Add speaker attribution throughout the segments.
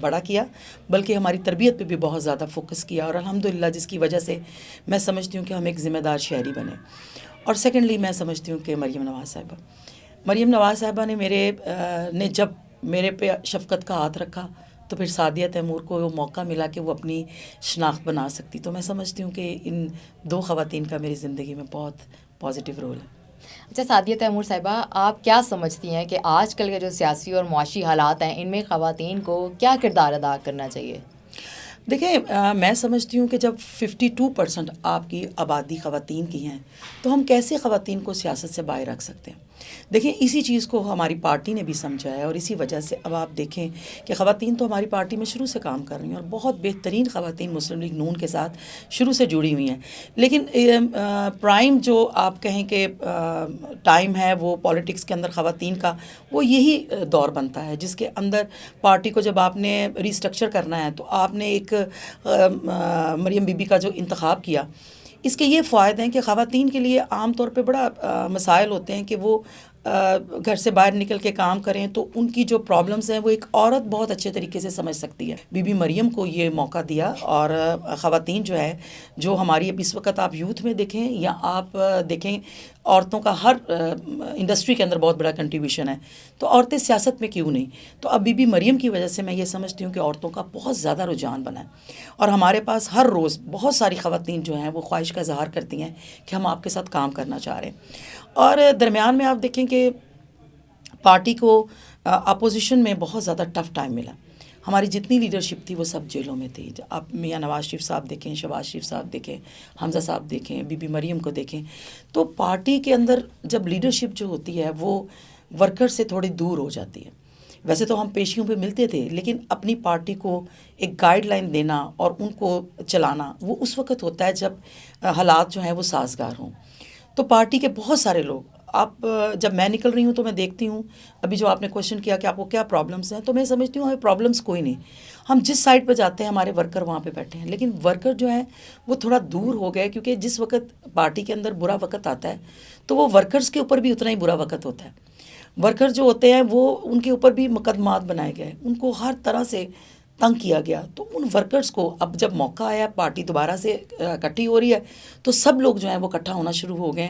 Speaker 1: بڑا کیا بلکہ ہماری تربیت پہ بھی بہت زیادہ فوکس کیا، اور الحمدللہ جس کی وجہ سے میں سمجھتی ہوں کہ ہم ایک ذمہ دار شہری بنے. اور سیکنڈلی میں سمجھتی ہوں کہ مریم نواز صاحبہ نے جب میرے پہ شفقت کا ہاتھ رکھا تو پھر سعدیہ تیمور کو وہ موقع ملا کہ وہ اپنی شناخت بنا سکتی. تو میں سمجھتی ہوں کہ ان دو خواتین کا میری زندگی میں بہت پازیٹیو رول ہے.
Speaker 2: اچھا سعدیہ تیمور صاحبہ، آپ کیا سمجھتی ہیں کہ آج کل کے جو سیاسی اور معاشی حالات ہیں ان میں خواتین کو کیا کردار ادا کرنا چاہیے؟
Speaker 1: دیکھیں، میں سمجھتی ہوں کہ جب 52% آپ کی آبادی خواتین کی ہیں تو ہم کیسے خواتین کو سیاست سے باہر رکھ سکتے ہیں؟ دیکھیں، اسی چیز کو ہماری پارٹی نے بھی سمجھا ہے، اور اسی وجہ سے اب آپ دیکھیں کہ خواتین تو ہماری پارٹی میں شروع سے کام کر رہی ہیں، اور بہت بہترین خواتین مسلم لیگ نون کے ساتھ شروع سے جڑی ہوئی ہیں. لیکن پرائم جو آپ کہیں کہ ٹائم ہے وہ پولیٹکس کے اندر خواتین کا، وہ یہی دور بنتا ہے جس کے اندر پارٹی کو جب آپ نے ریسٹرکچر کرنا ہے تو آپ نے ایک مریم بی بی کا جو انتخاب کیا. اس کے یہ فوائد ہیں کہ خواتین کے لیے عام طور پہ بڑا مسائل ہوتے ہیں کہ وہ گھر سے باہر نکل کے کام کریں تو ان کی جو پرابلمز ہیں وہ ایک عورت بہت اچھے طریقے سے سمجھ سکتی ہے. بی بی مریم کو یہ موقع دیا، اور خواتین جو ہے، جو ہماری اب اس وقت آپ یوتھ میں دیکھیں یا آپ دیکھیں عورتوں کا ہر انڈسٹری کے اندر بہت بڑا کنٹریبیوشن ہے، تو عورتیں سیاست میں کیوں نہیں؟ تو اب بی بی مریم کی وجہ سے میں یہ سمجھتی ہوں کہ عورتوں کا بہت زیادہ رجحان بنا ہے، اور ہمارے پاس ہر روز بہت ساری خواتین جو ہیں وہ خواہش کا اظہار کرتی ہیں کہ ہم آپ کے ساتھ کام کرنا چاہ رہے ہیں. اور درمیان میں آپ دیکھیں کہ پارٹی کو اپوزیشن میں بہت زیادہ ٹف ٹائم ملا. ہماری جتنی لیڈرشپ تھی وہ سب جیلوں میں تھی. آپ میاں نواز شریف صاحب دیکھیں، شہباز شریف صاحب دیکھیں، حمزہ صاحب دیکھیں، بی بی مریم کو دیکھیں. تو پارٹی کے اندر جب لیڈرشپ جو ہوتی ہے وہ ورکر سے تھوڑی دور ہو جاتی ہے. ویسے تو ہم پیشیوں پہ ملتے تھے، لیکن اپنی پارٹی کو ایک گائیڈ لائن دینا اور ان کو چلانا وہ اس وقت ہوتا ہے جب حالات جو ہیں وہ سازگار ہوں. تو پارٹی کے بہت سارے لوگ، آپ جب میں نکل رہی ہوں تو میں دیکھتی ہوں، ابھی جو آپ نے کوشچن کیا کہ آپ کو کیا پرابلمس ہیں، تو میں سمجھتی ہوں ہمیں پرابلمس کوئی نہیں. ہم جس سائڈ پہ جاتے ہیں ہمارے ورکر وہاں پہ بیٹھے ہیں، لیکن ورکر جو ہیں وہ تھوڑا دور ہو گئے، کیونکہ جس وقت پارٹی کے اندر برا وقت آتا ہے تو وہ ورکرز کے اوپر بھی اتنا ہی برا وقت ہوتا ہے. ورکر جو ہوتے ہیں وہ ان کے اوپر بھی مقدمات بنائے گئے، ان کو ہر طرح سے تنگ کیا گیا. تو ان ورکرز کو اب جب موقع آیا، پارٹی دوبارہ سے اکٹھی ہو رہی ہے، تو سب لوگ جو ہیں وہ اکٹھا ہونا شروع ہو گئے.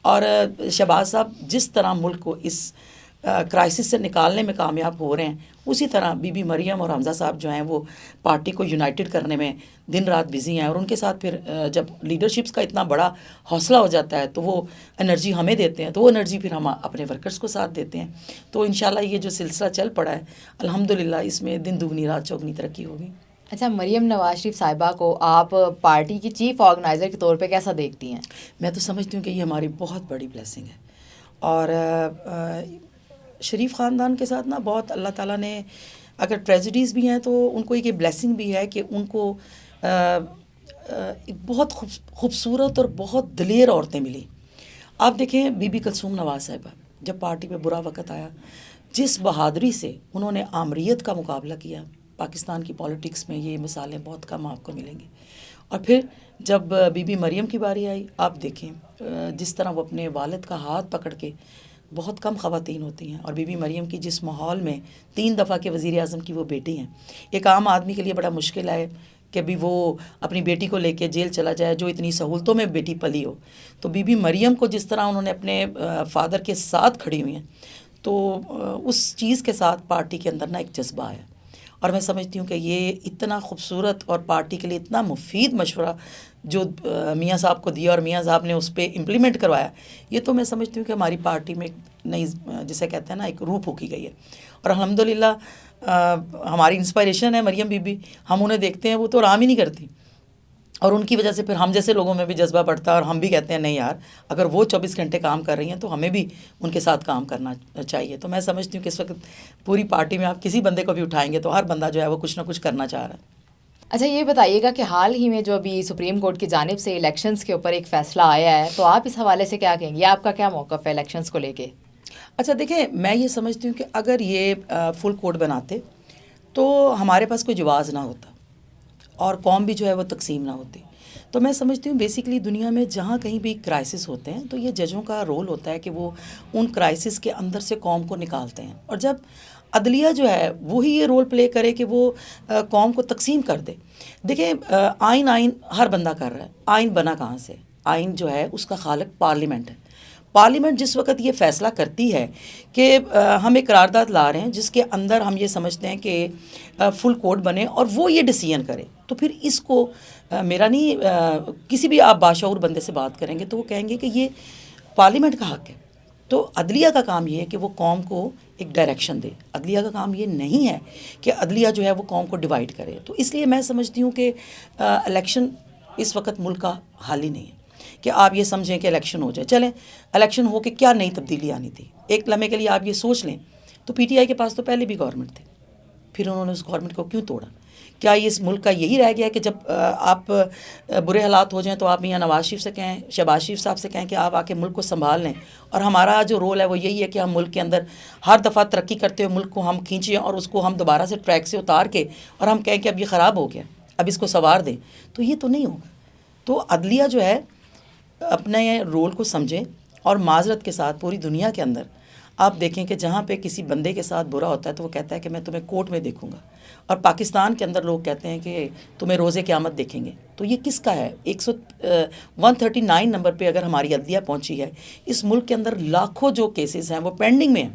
Speaker 1: اور شہباز صاحب جس طرح ملک کو اس کرائسس سے نکالنے میں کامیاب ہو رہے ہیں، اسی طرح بی بی مریم اور حمزہ صاحب جو ہیں وہ پارٹی کو یونائٹڈ کرنے میں دن رات بزی ہیں. اور ان کے ساتھ پھر جب لیڈرشپس کا اتنا بڑا حوصلہ ہو جاتا ہے تو وہ انرجی ہمیں دیتے ہیں، تو وہ انرجی پھر ہم اپنے ورکرز کو ساتھ دیتے ہیں. تو انشاءاللہ یہ جو سلسلہ چل پڑا ہے، الحمدللہ اس میں دن دگنی رات چوگنی ترقی ہوگی.
Speaker 2: اچھا، مریم نواز شریف صاحبہ کو آپ پارٹی کی چیف آرگنائزر کے طور پہ کیسا دیکھتی ہیں؟
Speaker 1: میں تو سمجھتی ہوں کہ یہ ہماری بہت بڑی بلیسنگ ہے. اور شریف خاندان کے ساتھ نا بہت اللہ تعالیٰ نے، اگر ٹریجڈیز بھی ہیں تو ان کو ایک بلیسنگ بھی ہے کہ ان کو ایک بہت خوبصورت اور بہت دلیر عورتیں ملی. آپ دیکھیں بی بی کلثوم نواز صاحبہ، جب پارٹی پہ برا وقت آیا، جس بہادری سے انہوں نے آمریت کا مقابلہ کیا. پاکستان کی پولیٹکس میں یہ مثالیں بہت کم آپ کو ملیں گی. اور پھر جب بی بی مریم کی باری آئی، آپ دیکھیں جس طرح وہ اپنے والد کا ہاتھ پکڑ کے، بہت کم خواتین ہوتی ہیں، اور بی بی مریم کی جس ماحول میں 3 دفعہ کے وزیر اعظم کی وہ بیٹی ہیں، ایک عام آدمی کے لیے بڑا مشکل ہے کہ ابھی وہ اپنی بیٹی کو لے کے جیل چلا جائے جو اتنی سہولتوں میں بیٹی پلی ہو. تو بی بی مریم کو جس طرح انہوں نے اپنے فادر کے ساتھ کھڑی ہوئی ہیں، تو اس چیز کے ساتھ پارٹی کے اندر نا ایک جذبہ ہے. اور میں سمجھتی ہوں کہ یہ اتنا خوبصورت اور پارٹی کے لیے اتنا مفید مشورہ جو میاں صاحب کو دیا اور میاں صاحب نے اس پہ امپلیمنٹ کروایا، یہ تو میں سمجھتی ہوں کہ ہماری پارٹی میں ایک نئی، جسے کہتے ہیں نا، ایک روح پھونکی گئی ہے. اور الحمدللہ ہماری انسپائریشن ہے مریم بی بی. ہم انہیں دیکھتے ہیں، وہ تو آرام ہی نہیں کرتی، اور ان کی وجہ سے پھر ہم جیسے لوگوں میں بھی جذبہ بڑھتا ہے، اور ہم بھی کہتے ہیں نہیں یار، اگر وہ 24 گھنٹے کام کر رہی ہیں تو ہمیں بھی ان کے ساتھ کام کرنا چاہیے. تو میں سمجھتی ہوں کہ اس وقت پوری پارٹی میں آپ کسی بندے کو بھی اٹھائیں گے تو ہر بندہ جو ہے وہ کچھ نہ کچھ کرنا چاہ رہا ہے.
Speaker 2: اچھا یہ بتائیے گا کہ حال ہی میں جو ابھی سپریم کورٹ کی جانب سے الیکشنز کے اوپر ایک فیصلہ آیا ہے، تو آپ اس حوالے سے کیا کہیں گے؟ آپ کا کیا موقف ہے الیکشنز کو لے کے؟
Speaker 1: اچھا دیکھیں، میں یہ سمجھتی ہوں کہ اگر یہ فل کوڈ بناتے تو ہمارے پاس کوئی جواز نہ ہوتا، اور قوم بھی جو ہے وہ تقسیم نہ ہوتی. تو میں سمجھتی ہوں بیسیکلی دنیا میں جہاں کہیں بھی کرائسس ہوتے ہیں تو یہ ججوں کا رول ہوتا ہے کہ وہ ان کرائسس کے اندر سے قوم کو نکالتے ہیں، اور جب عدلیہ جو ہے وہی یہ رول پلے کرے کہ وہ قوم کو تقسیم کر دے. دیکھیں آئین ہر بندہ کر رہا ہے، آئین بنا کہاں سے؟ آئین جو ہے اس کا خالق پارلیمنٹ ہے. پارلیمنٹ جس وقت یہ فیصلہ کرتی ہے کہ ہم ایک قرارداد لا رہے ہیں جس کے اندر ہم یہ سمجھتے ہیں کہ فل کوڈ بنے اور وہ یہ ڈیسیژن کرے، تو پھر اس کو میرا نہیں کسی بھی آپ باشعور بندے سے بات کریں گے تو وہ کہیں گے کہ یہ پارلیمنٹ کا حق ہے. تو عدلیہ کا کام یہ ہے کہ وہ قوم کو ایک ڈائریکشن دے. عدلیہ کا کام یہ نہیں ہے کہ عدلیہ جو ہے وہ قوم کو ڈیوائیڈ کرے. تو اس لیے میں سمجھتی ہوں کہ الیکشن اس وقت ملک کا حال ہی نہیں ہے کہ آپ یہ سمجھیں کہ الیکشن ہو جائے. چلیں الیکشن ہو کے کیا نئی تبدیلی آنی تھی؟ ایک لمحے کے لیے آپ یہ سوچ لیں تو پی ٹی آئی کے پاس تو پہلے بھی گورنمنٹ تھی، پھر انہوں نے اس گورنمنٹ کو کیوں توڑا؟ کیا یہ اس ملک کا یہی رہ گیا کہ جب آپ برے حالات ہو جائیں تو آپ میاں نواز شریف سے کہیں، شہباز شریف صاحب سے کہیں کہ آپ آ کے ملک کو سنبھال لیں، اور ہمارا جو رول ہے وہ یہی ہے کہ ہم ملک کے اندر ہر دفعہ ترقی کرتے ہوئے ملک کو ہم کھینچیں اور اس کو ہم دوبارہ سے ٹریک سے اتار کے اور ہم کہیں کہ اب یہ خراب ہو گیا، اب اس کو سنوار دیں؟ تو یہ تو نہیں ہوگا. تو عدلیہ جو ہے اپنے رول کو سمجھیں، اور معذرت کے ساتھ پوری دنیا کے اندر آپ دیکھیں کہ جہاں پہ کسی بندے کے ساتھ برا ہوتا ہے تو وہ کہتا ہے کہ میں تمہیں کورٹ میں دیکھوں گا، اور پاکستان کے اندر لوگ کہتے ہیں کہ تمہیں روز قیامت دیکھیں گے. تو یہ کس کا ہے؟ 139 نمبر پہ اگر ہماری عدلیہ پہنچی ہے، اس ملک کے اندر لاکھوں جو کیسز ہیں وہ پینڈنگ میں ہیں،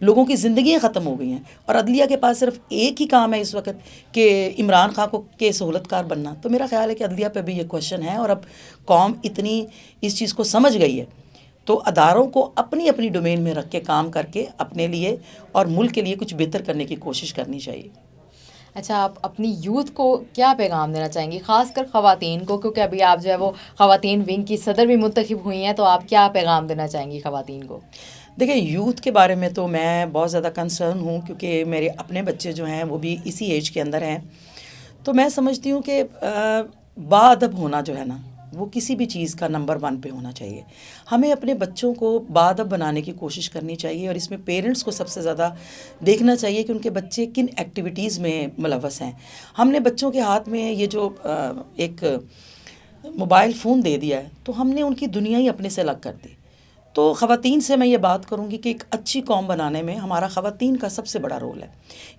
Speaker 1: لوگوں کی زندگیاں ختم ہو گئی ہیں، اور عدلیہ کے پاس صرف ایک ہی کام ہے اس وقت کہ عمران خان کو کے سہولت کار بننا. تو میرا خیال ہے کہ عدلیہ پہ بھی یہ کوشچن ہے، اور اب قوم اتنی اس چیز کو سمجھ گئی ہے تو اداروں کو اپنی اپنی ڈومین میں رکھ کے کام کر کے اپنے لیے اور ملک کے لیے کچھ بہتر کرنے کی کوشش کرنی چاہیے.
Speaker 2: اچھا، آپ اپنی یوتھ کو کیا پیغام دینا چاہیں گی، خاص کر خواتین کو، کیونکہ ابھی آپ جو ہے وہ خواتین ونگ کی صدر بھی منتخب ہوئی ہیں، تو آپ کیا پیغام دینا چاہیں گی خواتین کو؟
Speaker 1: دیکھیں یوتھ کے بارے میں تو میں بہت زیادہ کنسرن ہوں، کیونکہ میرے اپنے بچے جو ہیں وہ بھی اسی ایج کے اندر ہیں. تو میں سمجھتی ہوں کہ باادب ہونا جو ہے نا وہ کسی بھی چیز کا نمبر 1 پہ ہونا چاہیے. ہمیں اپنے بچوں کو باادب بنانے کی کوشش کرنی چاہیے، اور اس میں پیرنٹس کو سب سے زیادہ دیکھنا چاہیے کہ ان کے بچے کن ایکٹیویٹیز میں ملوث ہیں. ہم نے بچوں کے ہاتھ میں یہ جو ایک موبائل فون دے دیا ہے تو ہم نے ان کی دنیا ہی اپنے سے الگ کر دی. تو خواتین سے میں یہ بات کروں گی کہ ایک اچھی قوم بنانے میں ہمارا خواتین کا سب سے بڑا رول ہے.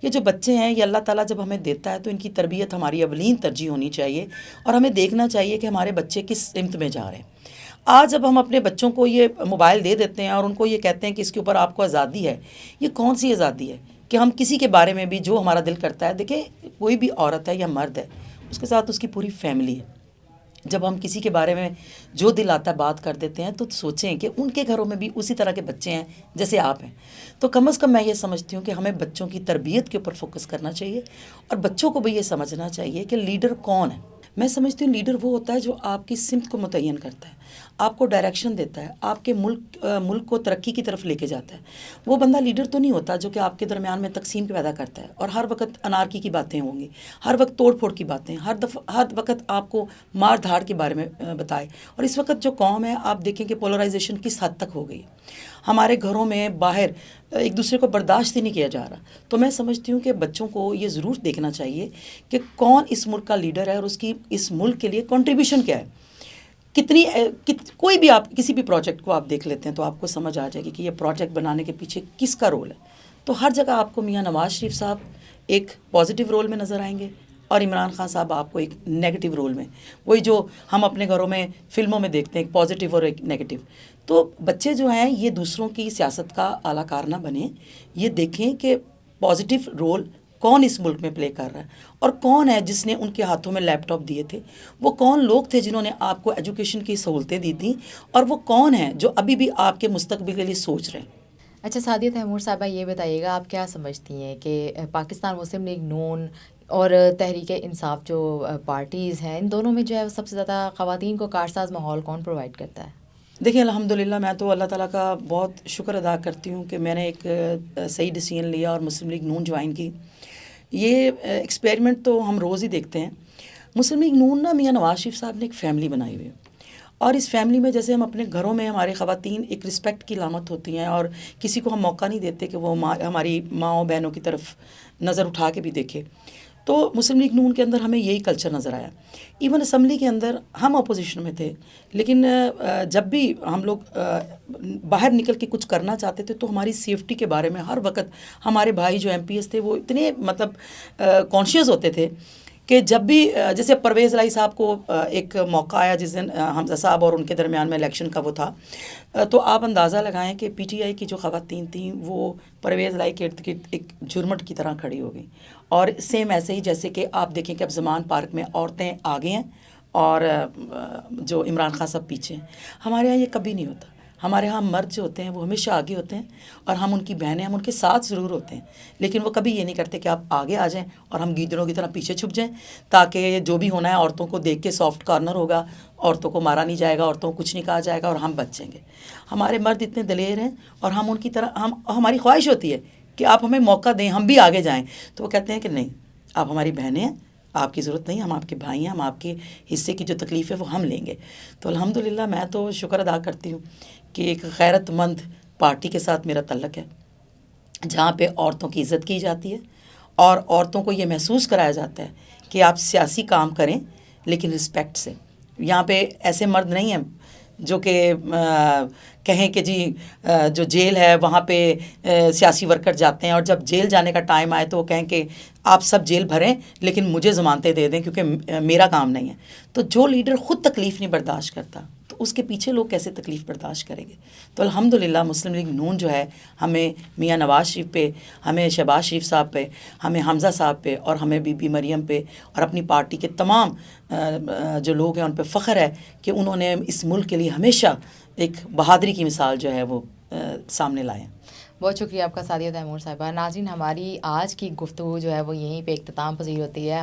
Speaker 1: یہ جو بچے ہیں یہ اللہ تعالیٰ جب ہمیں دیتا ہے تو ان کی تربیت ہماری اولین ترجیح ہونی چاہیے، اور ہمیں دیکھنا چاہیے کہ ہمارے بچے کس سمت میں جا رہے ہیں. آج جب ہم اپنے بچوں کو یہ موبائل دے دیتے ہیں اور ان کو یہ کہتے ہیں کہ اس کے اوپر آپ کو آزادی ہے، یہ کون سی آزادی ہے کہ ہم کسی کے بارے میں بھی جو ہمارا دل کرتا ہے؟ دیکھیں کوئی بھی عورت ہے یا مرد ہے، اس کے ساتھ اس کی پوری فیملی ہے. جب ہم کسی کے بارے میں جو دل آتا ہے بات کر دیتے ہیں تو سوچیں کہ ان کے گھروں میں بھی اسی طرح کے بچے ہیں جیسے آپ ہیں. تو کم از کم میں یہ سمجھتی ہوں کہ ہمیں بچوں کی تربیت کے اوپر فوکس کرنا چاہیے، اور بچوں کو بھی یہ سمجھنا چاہیے کہ لیڈر کون ہے. میں سمجھتی ہوں لیڈر وہ ہوتا ہے جو آپ کی سمت کو متعین کرتا ہے، آپ کو ڈائریکشن دیتا ہے، آپ کے ملک کو ترقی کی طرف لے کے جاتا ہے. وہ بندہ لیڈر تو نہیں ہوتا جو کہ آپ کے درمیان میں تقسیم پیدا کرتا ہے اور ہر وقت انارکی کی باتیں ہوں گی، ہر وقت توڑ پھوڑ کی باتیں، ہر وقت آپ کو مار دھاڑ کے بارے میں بتائے. اور اس وقت جو قوم ہے آپ دیکھیں کہ پولرائزیشن کس حد تک ہو گئی، ہمارے گھروں میں باہر ایک دوسرے کو برداشت ہی نہیں کیا جا رہا. تو میں سمجھتی ہوں کہ بچوں کو یہ ضرور دیکھنا چاہیے کہ کون اس ملک کا لیڈر ہے اور اس کی اس ملک کے لیے کنٹریبیوشن کیا ہے. کوئی بھی آپ کسی بھی پروجیکٹ کو آپ دیکھ لیتے ہیں تو آپ کو سمجھ آ جائے گی کہ یہ پروجیکٹ بنانے کے پیچھے کس کا رول ہے. تو ہر جگہ آپ کو میاں نواز شریف صاحب ایک پازیٹیو رول میں نظر آئیں گے، اور عمران خان صاحب آپ کو ایک نیگیٹو رول میں، وہی جو ہم اپنے گھروں میں فلموں میں دیکھتے ہیں، ایک پازیٹیو اور ایک نیگیٹو. تو بچے جو ہیں یہ دوسروں کی سیاست کا اعلیٰ کار نہ بنیں، یہ دیکھیں کہ پازیٹیو رول کون اس ملک میں پلے کر رہا ہے، اور کون ہے جس نے ان کے ہاتھوں میں لیپ ٹاپ دیے تھے، وہ کون لوگ تھے جنہوں نے آپ کو ایجوکیشن کی سہولتیں دی تھیں، اور وہ کون ہیں جو ابھی بھی آپ کے مستقبل کے لیے سوچ رہے ہیں.
Speaker 2: اچھا سعدیہ تیمور صاحبہ، یہ بتائیے گا آپ کیا سمجھتی ہیں کہ پاکستان مسلم لیگ نون اور تحریک انصاف جو پارٹیز ہیں، ان دونوں میں جو ہے سب سے زیادہ خواتین کو کارساز ماحول کون پرووائڈ کرتا ہے؟
Speaker 1: دیکھیں الحمدللہ میں تو اللہ تعالیٰ کا بہت شکر ادا کرتی ہوں کہ میں نے ایک صحیح ڈیسیژن لیا اور مسلم لیگ نون جوائن کی. یہ ایکسپیریمنٹ تو ہم روز ہی دیکھتے ہیں. مسلم لیگ نون نا میاں نواز شریف صاحب نے ایک فیملی بنائی ہوئی ہے، اور اس فیملی میں جیسے ہم اپنے گھروں میں ہمارے خواتین ایک رسپیکٹ کی علامت ہوتی ہیں، اور کسی کو ہم موقع نہیں دیتے کہ وہ ہماری ماؤں بہنوں کی طرف نظر اٹھا کے بھی دیکھے. تو مسلم لیگ نون کے اندر ہمیں یہی کلچر نظر آیا. ایون اسمبلی کے اندر ہم اپوزیشن میں تھے، لیکن جب بھی ہم لوگ باہر نکل کے کچھ کرنا چاہتے تھے تو ہماری سیفٹی کے بارے میں ہر وقت ہمارے بھائی جو ایم پی ایس تھے وہ اتنے مطلب کانشیس ہوتے تھے کہ جب بھی جیسے پرویز الہی صاحب کو ایک موقع آیا جس دن حمزہ صاحب اور ان کے درمیان میں الیکشن کا وہ تھا، تو آپ اندازہ لگائیں کہ پی ٹی آئی کی جو خواتین تھیں وہ پرویز الہی کے ارد گرد ایک جرمٹ کی طرح کھڑی ہو گئیں. اور سیم ایسے ہی جیسے کہ آپ دیکھیں کہ اب زمان پارک میں عورتیں آگے ہیں اور جو عمران خان صاحب پیچھے ہیں. ہمارے یہاں یہ کبھی نہیں ہوتا. ہمارے ہاں مرد جو ہوتے ہیں وہ ہمیشہ آگے ہوتے ہیں اور ہم ان کی بہنیں ہم ان کے ساتھ ضرور ہوتے ہیں، لیکن وہ کبھی یہ نہیں کرتے کہ آپ آگے آ جائیں اور ہم گیدڑوں کی طرح پیچھے چھپ جائیں تاکہ جو بھی ہونا ہے عورتوں کو دیکھ کے سافٹ کارنر ہوگا، عورتوں کو مارا نہیں جائے گا، عورتوں کو کچھ نہیں کہا جائے گا اور ہم بچ جائیں گے. ہمارے مرد اتنے دلیر ہیں اور ہم ان کی طرح ہماری خواہش ہوتی ہے کہ آپ ہمیں موقع دیں، ہم بھی آگے جائیں، تو وہ کہتے ہیں کہ نہیں، آپ ہماری بہنیں ہیں، آپ کی ضرورت نہیں، ہم آپ کے بھائی ہیں، ہم آپ کے حصے کی جو تکلیف ہے وہ ہم لیں گے. تو الحمدللہ میں تو شکر ادا کرتی ہوں کہ ایک غیرت مند پارٹی کے ساتھ میرا تعلق ہے جہاں پہ عورتوں کی عزت کی جاتی ہے اور عورتوں کو یہ محسوس کرایا جاتا ہے کہ آپ سیاسی کام کریں لیکن رسپیکٹ سے. یہاں پہ ایسے مرد نہیں ہیں جو کہ کہیں کہ جی جو جیل ہے وہاں پہ سیاسی ورکر جاتے ہیں اور جب جیل جانے کا ٹائم آئے تو وہ کہیں کہ آپ سب جیل بھریں لیکن مجھے ضمانتیں دے دیں کیونکہ میرا کام نہیں ہے. تو جو لیڈر خود تکلیف نہیں برداشت کرتا تو اس کے پیچھے لوگ کیسے تکلیف برداشت کریں گے. تو الحمدللہ مسلم لیگ نون جو ہے ہمیں میاں نواز شریف پہ، ہمیں شہباز شریف صاحب پہ، ہمیں حمزہ صاحب پہ اور ہمیں بی بی مریم پہ اور اپنی پارٹی کے تمام جو لوگ ہیں ان پہ فخر ہے کہ انہوں نے اس ملک کے لیے ہمیشہ ایک بہادری کی مثال جو ہے وہ سامنے لائے.
Speaker 2: بہت شکریہ آپ کا سعدیہ تیمور صاحبہ. ناظرین، ہماری آج کی گفتگو جو ہے وہ یہیں پہ اختتام پذیر ہوتی ہے.